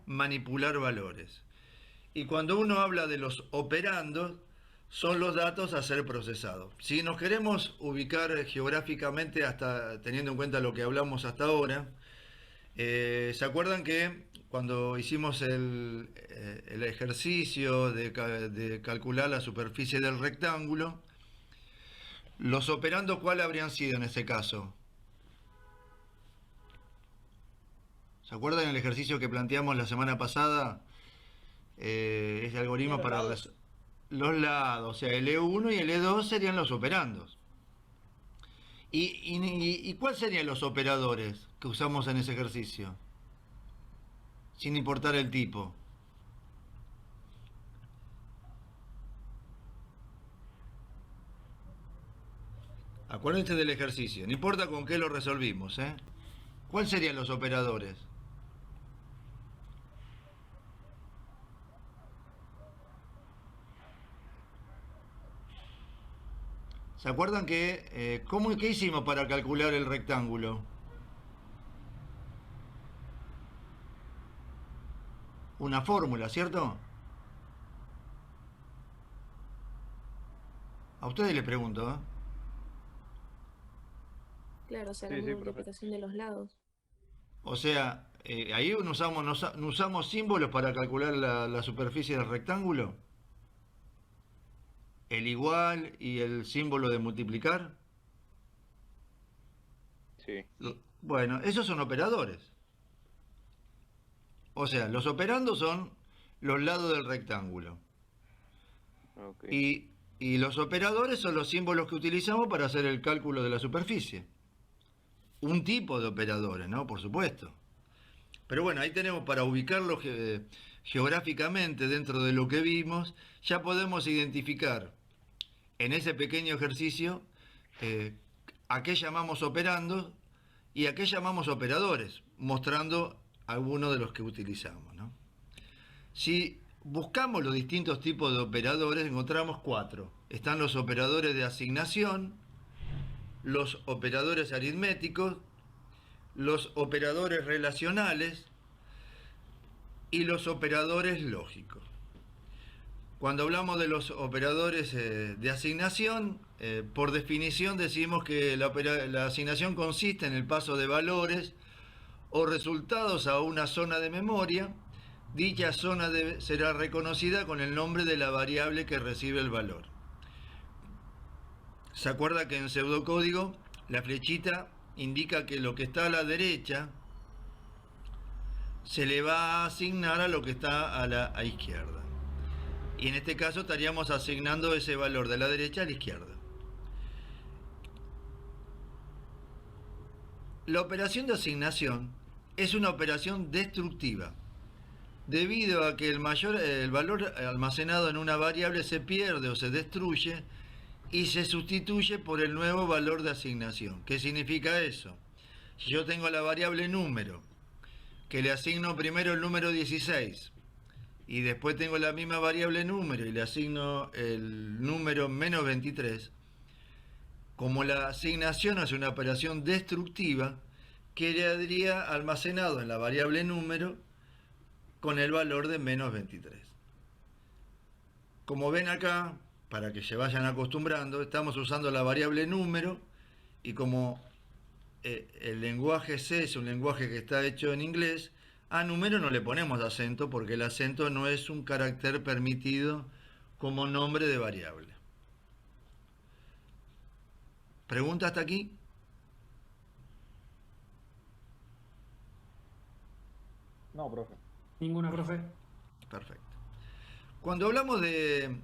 manipular valores. Y cuando uno habla de los operandos, son los datos a ser procesados. Si nos queremos ubicar geográficamente, hasta teniendo en cuenta lo que hablamos hasta ahora, ¿se acuerdan que cuando hicimos el ejercicio de calcular la superficie del rectángulo, los operandos, ¿cuál habrían sido en ese caso? ¿Se acuerdan el ejercicio que planteamos la semana pasada? Ese Serían algoritmo los para lados. los lados, o sea, el E1 y el E2 serían los operandos. ¿Y cuáles serían los operadores que usamos en ese ejercicio? Sin importar el tipo. Acuérdense del ejercicio, no importa con qué lo resolvimos, ¿eh? ¿Cuáles serían los operadores? ¿Se acuerdan que qué hicimos para calcular el rectángulo? Una fórmula, ¿cierto? A ustedes les pregunto, ¿eh? Claro, o sea, la Sí, sí, profe. multiplicación de los lados. O sea, ahí no usamos símbolos para calcular la superficie del rectángulo. El igual y el símbolo de multiplicar. Sí, Bueno, esos son operadores. O sea, los operandos son los lados del rectángulo. ok. Y los operadores son los símbolos que utilizamos para hacer el cálculo de la superficie. Un tipo de operadores, ¿no? Por supuesto. Pero bueno, ahí tenemos para ubicarlo geográficamente dentro de lo que vimos, ya podemos identificar en ese pequeño ejercicio eh, a qué llamamos operandos y a qué llamamos operadores, mostrando algunos de los que utilizamos, ¿no? Si buscamos los distintos tipos de operadores, encontramos cuatro. Están los operadores de asignación, los operadores aritméticos, los operadores relacionales y los operadores lógicos. Cuando hablamos de los operadores de asignación, por definición decimos que la asignación consiste en el paso de valores o resultados a una zona de memoria. Dicha zona será reconocida con el nombre de la variable que recibe el valor. ¿Se acuerda que en pseudocódigo la flechita indica que lo que está a la derecha se le va a asignar a lo que está a la izquierda? Y en este caso estaríamos asignando ese valor de la derecha a la izquierda. La operación de asignación es una operación destructiva, debido a que el valor almacenado en una variable se pierde o se destruye y se sustituye por el nuevo valor de asignación. ¿Qué significa eso? Si yo tengo la variable número, que le asigno primero el número 16, y después tengo la misma variable número y le asigno el número menos 23, como la asignación es una operación destructiva, quedaría almacenado en la variable número con el valor de menos 23. Como ven acá, para que se vayan acostumbrando, estamos usando la variable número y como el lenguaje C es un lenguaje que está hecho en inglés, a número no le ponemos acento porque el acento no es un carácter permitido como nombre de variable. ¿Pregunta hasta aquí? No, profe. Ninguna, profe. Perfecto. Cuando hablamos de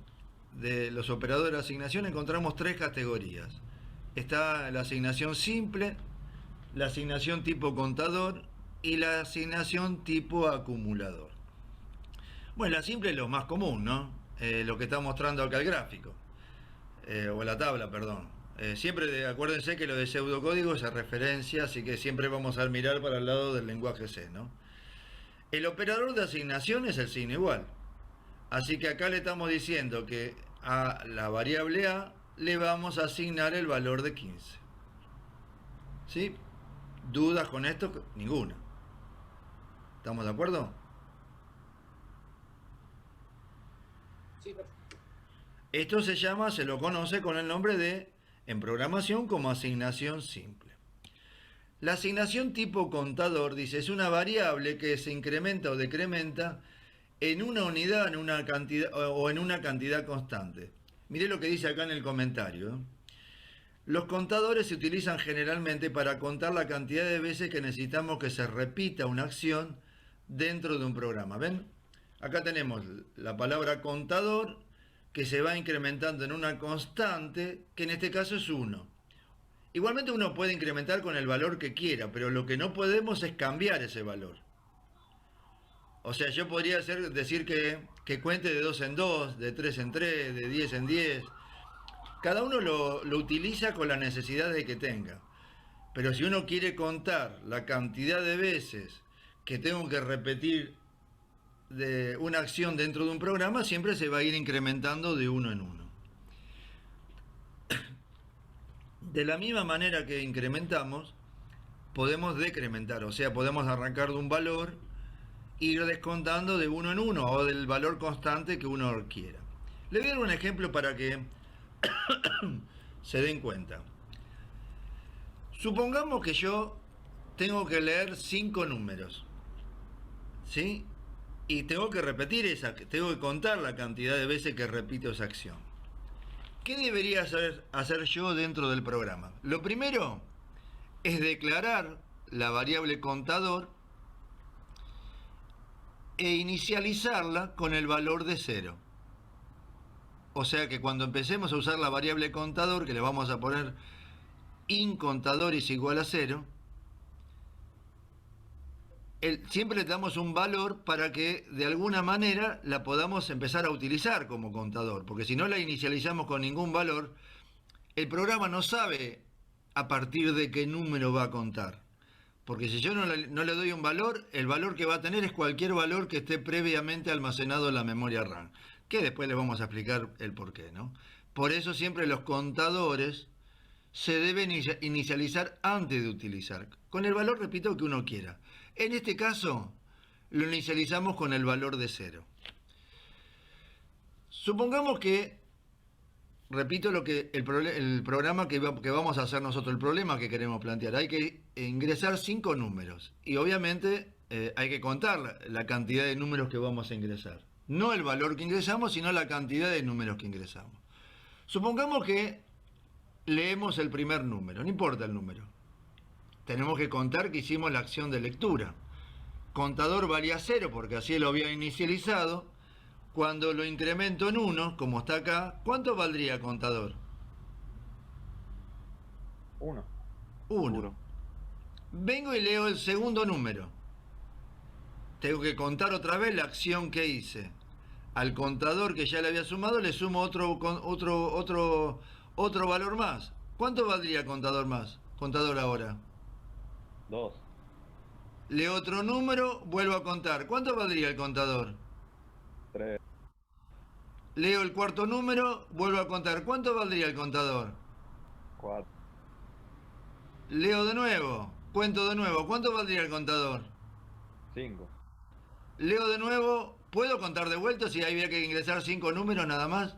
los operadores de asignación encontramos tres categorías. Está la asignación simple, la asignación tipo contador y la asignación tipo acumulador. Bueno, la simple es lo más común, ¿no? Lo que está mostrando acá el gráfico, o la tabla, perdón. Siempre acuérdense que lo de pseudocódigo es referencia, así que siempre vamos a mirar para el lado del lenguaje C, ¿no? El operador de asignación es el signo igual. Así que acá le estamos diciendo que a la variable A le vamos a asignar el valor de 15. ¿Sí? ¿Dudas con esto? Ninguna. ¿Estamos de acuerdo? Esto se lo conoce con el nombre de, en programación, como asignación simple. La asignación tipo contador, dice, es una variable que se incrementa o decrementa en una unidad, en una cantidad o en una cantidad constante. Mire lo que dice acá en el comentario, ¿eh? Los contadores se utilizan generalmente para contar la cantidad de veces que necesitamos que se repita una acción dentro de un programa. ¿Ven? Acá tenemos la palabra contador que se va incrementando en una constante, que en este caso es 1. Igualmente uno puede incrementar con el valor que quiera, pero lo que no podemos es cambiar ese valor. O sea, yo podría decir que cuente de 2 en 2, de 3 en 3, de 10 en 10. Cada uno lo utiliza con la necesidad de que tenga. Pero si uno quiere contar la cantidad de veces que tengo que repetir de una acción dentro de un programa, siempre se va a ir incrementando de uno en uno. De la misma manera que incrementamos, podemos decrementar, o sea, podemos arrancar de un valor e ir descontando de uno en uno o del valor constante que uno quiera. Le voy a dar un ejemplo para que se den cuenta. Supongamos que yo tengo que leer 5 números, ¿sí? Y tengo que tengo que contar la cantidad de veces que repito esa acción. ¿Qué debería hacer yo dentro del programa? Lo primero es declarar la variable contador e inicializarla con el valor de 0. O sea que cuando empecemos a usar la variable contador, que le vamos a poner incontador es igual a 0, siempre le damos un valor para que de alguna manera la podamos empezar a utilizar como contador, porque si no la inicializamos con ningún valor, el programa no sabe a partir de qué número va a contar. Porque si yo no le doy un valor, el valor que va a tener es cualquier valor que esté previamente almacenado en la memoria RAM, que después les vamos a explicar el porqué, ¿no? Por eso siempre los contadores se deben inicializar antes de utilizar, con el valor, repito, que uno quiera. En este caso, lo inicializamos con el valor de 0. Supongamos que, repito lo que el programa que vamos a hacer nosotros, el problema que queremos plantear. Hay que ingresar 5 números y obviamente hay que contar la cantidad de números que vamos a ingresar. No el valor que ingresamos, sino la cantidad de números que ingresamos. Supongamos que leemos el primer número, no importa el número. Tenemos que contar que hicimos la acción de lectura. Contador valía 0 porque así lo había inicializado. Cuando lo incremento en 1, como está acá, ¿cuánto valdría contador? 1. 1. Vengo y leo el segundo número. Tengo que contar otra vez la acción que hice. Al contador que ya le había sumado le sumo otro valor más. ¿Cuánto valdría contador ahora? 2. Leo otro número, vuelvo a contar. ¿Cuánto valdría el contador? 3. Leo el cuarto número, vuelvo a contar. ¿Cuánto valdría el contador? 4. Leo de nuevo, cuento de nuevo. ¿Cuánto valdría el contador? 5. Leo de nuevo. ¿Puedo contar de vuelta si había que ingresar 5 números nada más?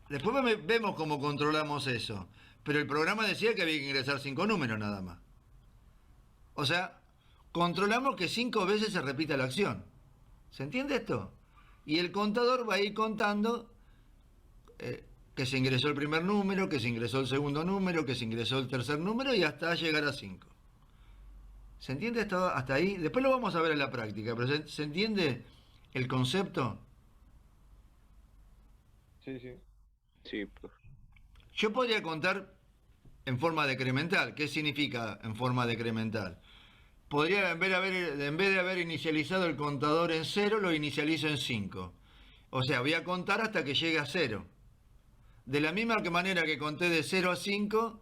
Después vemos cómo controlamos eso. Pero el programa decía que había que ingresar 5 números nada más. O sea, controlamos que 5 veces se repita la acción. ¿Se entiende esto? Y el contador va a ir contando que se ingresó el primer número, que se ingresó el segundo número, que se ingresó el tercer número y hasta llegar a 5. ¿Se entiende esto hasta ahí? Después lo vamos a ver en la práctica, pero ¿se entiende el concepto? Sí, sí. Sí, profe. Yo podría contar en forma decremental. ¿Qué significa en forma decremental? Podría, en vez de haber inicializado el contador en 0, lo inicializo en 5. O sea, voy a contar hasta que llegue a 0. De la misma manera que conté de 0 a 5,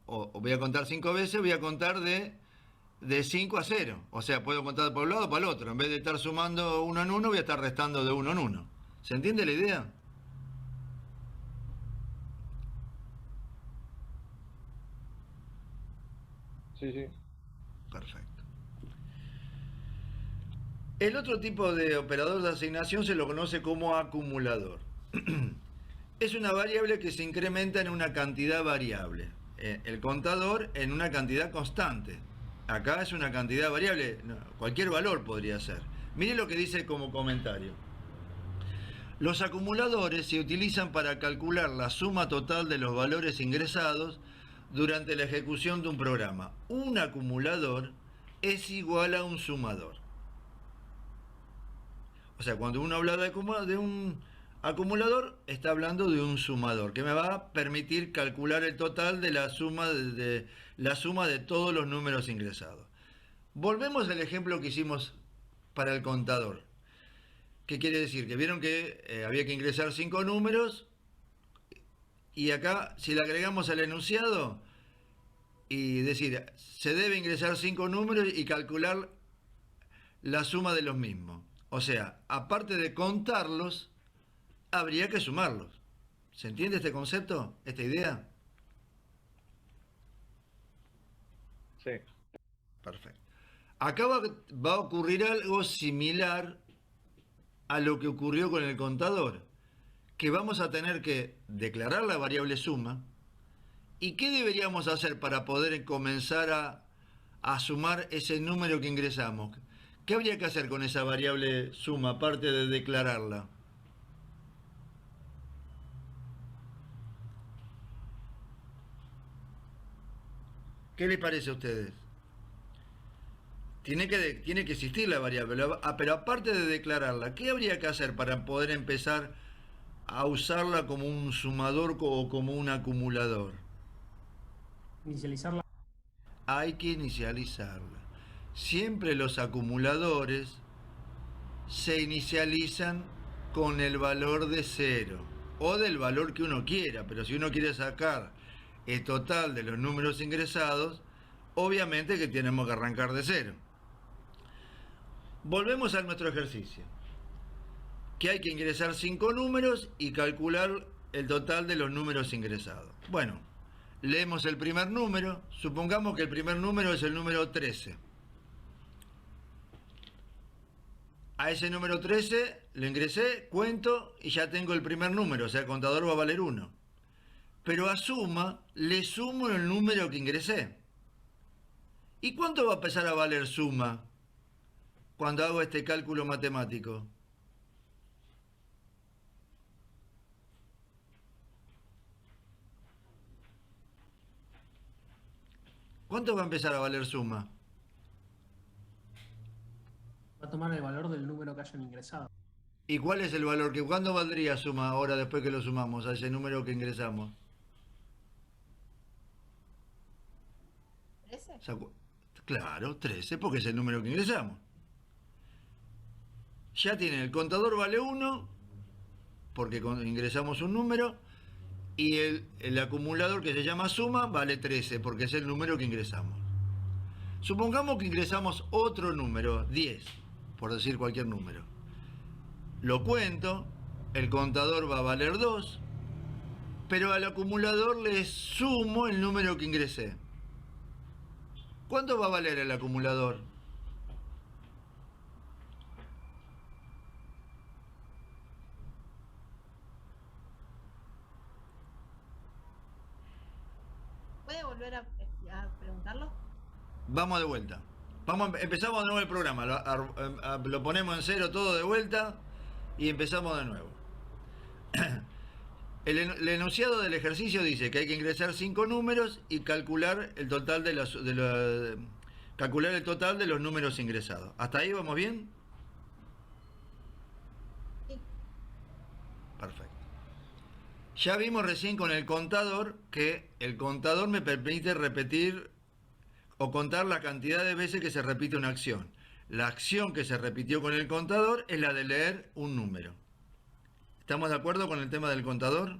o voy a contar 5 veces, voy a contar de 5 a 0. O sea, puedo contar por un lado o para el otro. En vez de estar sumando uno en uno, voy a estar restando de uno en uno. ¿Se entiende la idea? Sí, sí. Perfecto. El otro tipo de operador de asignación se lo conoce como acumulador. Es una variable que se incrementa en una cantidad variable. El contador en una cantidad constante. Acá es una cantidad variable, cualquier valor podría ser. Mire lo que dice como comentario. Los acumuladores se utilizan para calcular la suma total de los valores ingresados durante la ejecución de un programa. Un acumulador es igual a un sumador. O sea, cuando uno habla de un acumulador, está hablando de un sumador, que me va a permitir calcular el total de la suma de todos los números ingresados. Volvemos al ejemplo que hicimos para el contador. ¿Qué quiere decir? Que vieron que había que ingresar 5 números y acá, si le agregamos al enunciado y decir, se debe ingresar 5 números y calcular la suma de los mismos. O sea, aparte de contarlos, habría que sumarlos. ¿Se entiende este concepto? ¿Esta idea? Sí. Perfecto. Acá va a ocurrir algo similar a lo que ocurrió con el contador, que vamos a tener que declarar la variable suma. ¿Y qué deberíamos hacer para poder comenzar a sumar ese número que ingresamos? ¿Qué habría que hacer con esa variable suma, aparte de declararla? ¿Qué les parece a ustedes? Tiene que existir la variable, pero aparte de declararla, ¿qué habría que hacer para poder empezar a usarla como un sumador o como un acumulador? Inicializarla. Hay que inicializarla. Siempre los acumuladores se inicializan con el valor de 0 o del valor que uno quiera, pero si uno quiere sacar el total de los números ingresados, obviamente que tenemos que arrancar de 0. Volvemos a nuestro ejercicio, que hay que ingresar 5 números y calcular el total de los números ingresados. Bueno, leemos el primer número, supongamos que el primer número es el número 13. A ese número 13 lo ingresé, cuento y ya tengo el primer número, o sea, el contador va a valer 1. Pero a suma le sumo el número que ingresé. ¿Y cuánto va a empezar a valer suma cuando hago este cálculo matemático? ¿Cuánto va a empezar a valer suma? Va a tomar el valor del número que hayan ingresado. ¿Y cuál es el valor? ¿Cuándo valdría suma ahora después que lo sumamos a ese número que ingresamos? 13. Claro, 13, porque es el número que ingresamos. Ya tienen, el contador vale 1, porque ingresamos un número, y el acumulador que se llama suma vale 13, porque es el número que ingresamos. Supongamos que ingresamos otro número, 10, por decir cualquier número. Lo cuento, el contador va a valer 2, pero al acumulador le sumo el número que ingresé. ¿Cuánto va a valer el acumulador? ¿Puede volver a preguntarlo? Vamos de vuelta. Empezamos de nuevo el programa. Lo ponemos en 0 todo de vuelta y empezamos de nuevo. El enunciado del ejercicio dice que hay que ingresar 5 números y calcular el total calcular el total de los números ingresados. ¿Hasta ahí vamos bien? Sí. Perfecto. Ya vimos recién con el contador que el contador me permite repetir o contar la cantidad de veces que se repite una acción. La acción que se repitió con el contador es la de leer un número. ¿Estamos de acuerdo con el tema del contador?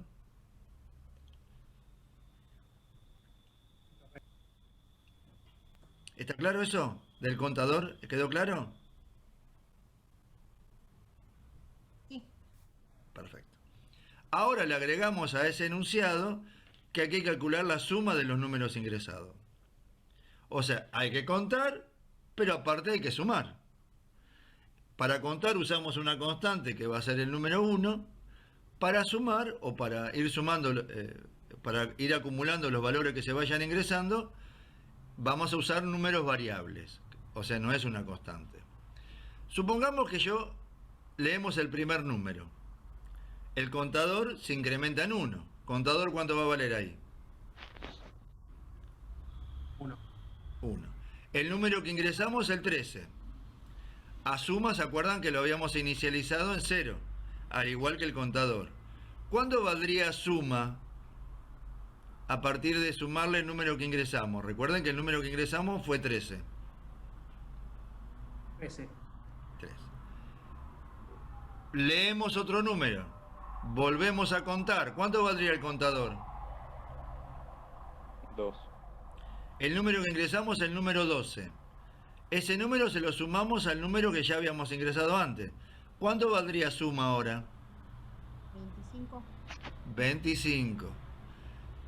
¿Está claro eso del contador? ¿Quedó claro? Sí. Perfecto. Ahora le agregamos a ese enunciado que hay que calcular la suma de los números ingresados. O sea, hay que contar, pero aparte hay que sumar. Para contar usamos una constante que va a ser el número 1. Para sumar o para ir sumando, para ir acumulando los valores que se vayan ingresando, vamos a usar números variables. O sea, no es una constante. Supongamos que leemos el primer número. El contador se incrementa en 1. Contador, ¿cuánto va a valer ahí? 1. 1. El número que ingresamos es el 13. A suma, ¿se acuerdan que lo habíamos inicializado en 0? Al igual que el contador. ¿Cuándo valdría suma a partir de sumarle el número que ingresamos? Recuerden que el número que ingresamos fue 13. 13. 3. Leemos otro número. Volvemos a contar. ¿Cuánto valdría el contador? 2. El número que ingresamos es el número 12. Ese número se lo sumamos al número que ya habíamos ingresado antes. ¿Cuánto valdría suma ahora? 25. 25.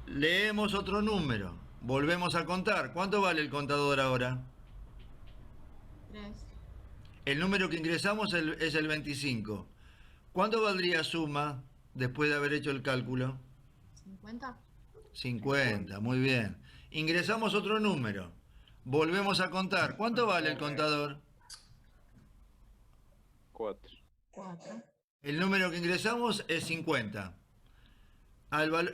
Leemos otro número. Volvemos a contar. ¿Cuánto vale el contador ahora? 3. El número que ingresamos es el 25. ¿Cuánto valdría suma después de haber hecho el cálculo? 50. 50, muy bien. Ingresamos otro número. Volvemos a contar. ¿Cuánto vale el contador? 4. 4. El número que ingresamos es 50.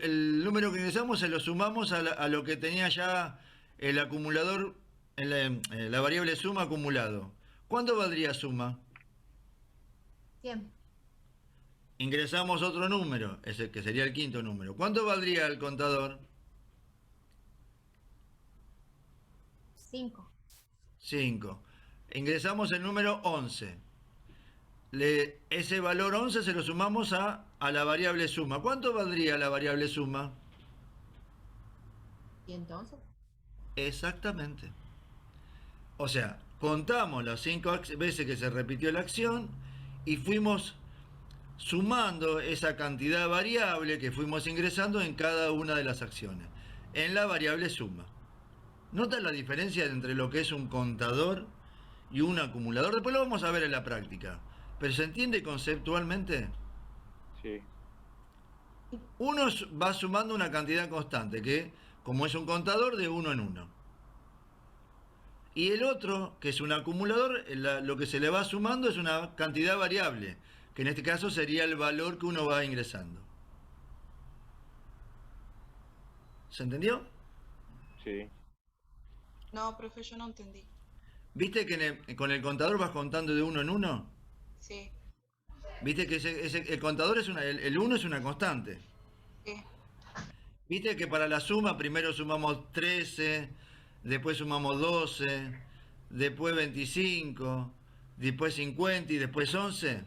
El número que ingresamos se lo sumamos a lo que tenía ya el acumulador, la variable suma acumulado. ¿Cuánto valdría suma? 100. Ingresamos otro número, ese que sería el quinto número. ¿Cuánto valdría el contador? 5. 5. Ingresamos el número 11. Ese valor 11 se lo sumamos a la variable suma. ¿Cuánto valdría la variable suma? 111. Exactamente. O sea, contamos las 5 veces que se repitió la acción y fuimos sumando esa cantidad variable que fuimos ingresando en cada una de las acciones, en la variable suma. ¿Notan la diferencia entre lo que es un contador y un acumulador? Después lo vamos a ver en la práctica. ¿Pero se entiende conceptualmente? Sí. Uno va sumando una cantidad constante, que como es un contador, de 1 en 1. Y el otro, que es un acumulador, lo que se le va sumando es una cantidad variable, que en este caso sería el valor que uno va ingresando. ¿Se entendió? Sí. No, profe, yo no entendí. ¿Viste que con el contador vas contando de 1 en 1? Sí. ¿Viste que el contador es el 1 es una constante? Sí. ¿Viste que para la suma primero sumamos 13, después sumamos 12, después 25, después 50 y después 11?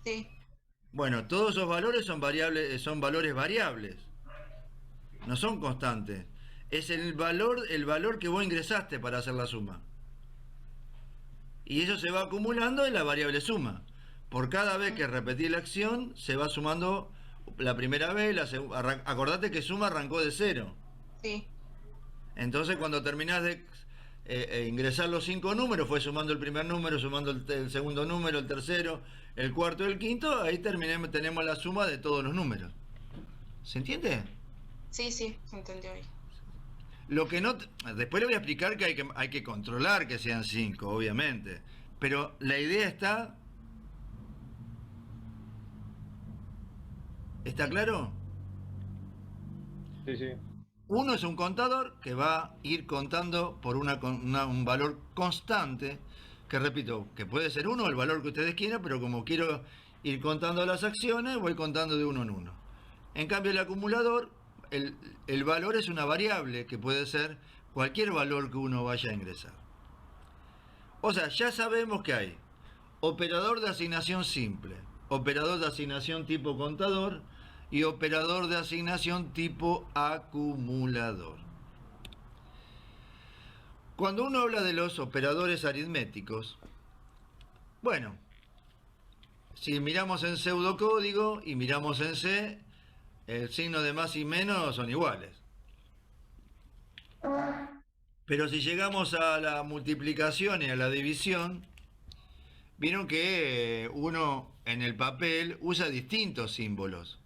Sí. Bueno, todos esos valores son valores variables. No son constantes. Es el valor que vos ingresaste para hacer la suma. Y eso se va acumulando en la variable suma. Por cada vez que repetís la acción, se va sumando la primera vez, acordate que suma arrancó de 0. Sí. Entonces cuando terminás de ingresar los 5 números, fue sumando el primer número, sumando el segundo número, el tercero, el cuarto y el quinto, ahí tenemos la suma de todos los números. ¿Se entiende? Sí, sí, se entendió ahí. Lo que no, después le voy a explicar que hay que controlar que sean 5, obviamente. Pero la idea está... ¿Está claro? Sí, sí. Uno es un contador que va a ir contando por un valor constante, que repito, que puede ser 1 el valor que ustedes quieran, pero como quiero ir contando las acciones, voy contando de 1 en 1. En cambio el acumulador, el valor es una variable que puede ser cualquier valor que uno vaya a ingresar. O sea, ya sabemos que hay operador de asignación simple, operador de asignación tipo contador y operador de asignación tipo acumulador. Cuando uno habla de los operadores aritméticos, bueno, si miramos en pseudocódigo y miramos en C, el signo de más y menos son iguales. Pero si llegamos a la multiplicación y a la división, vieron que uno en el papel usa distintos símbolos.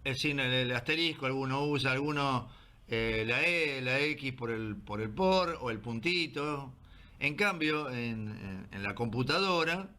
El asterisco, alguno usa, alguno la E, la X por el por o el puntito. En cambio, en la computadora